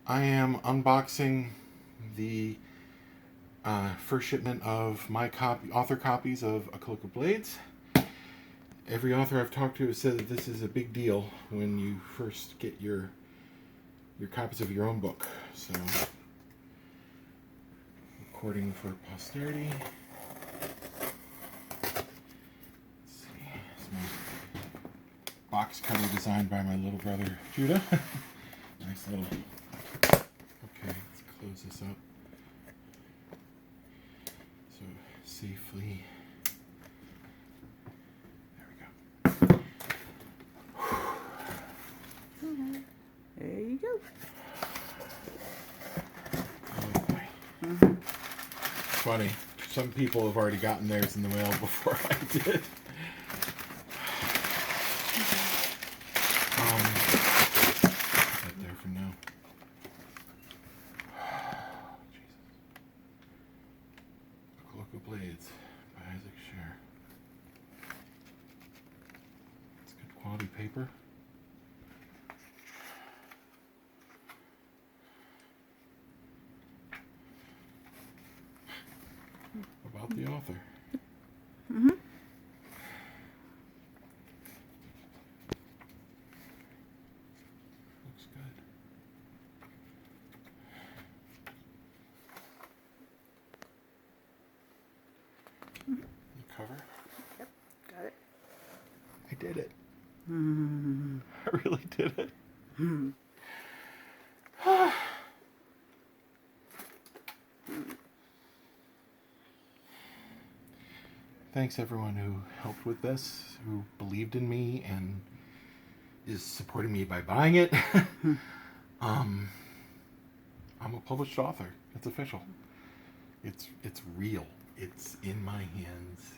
I am unboxing the first shipment of my author copies of A CLOAK of Blades. Every author I've talked to has said that this is a big deal when you first get your copies of your own book. So, recording for posterity. Let's see, some box cover designed by my little brother Judah. Nice little. Okay, let's close this up. So safely. There we go. There you go. Oh boy. Funny. Some people have already gotten theirs in the mail before I did. Put that there for now. A CLOAK of Blades by Isaac Scher. It's good quality paper. About the author. Mm-hmm. Looks good. The cover. Yep, got it. I did it. Mm-hmm. I really did it. Mm-hmm. Thanks everyone who helped with this, who believed in me and is supporting me by buying it. I'm a published author. It's official. It's real. It's in my hands.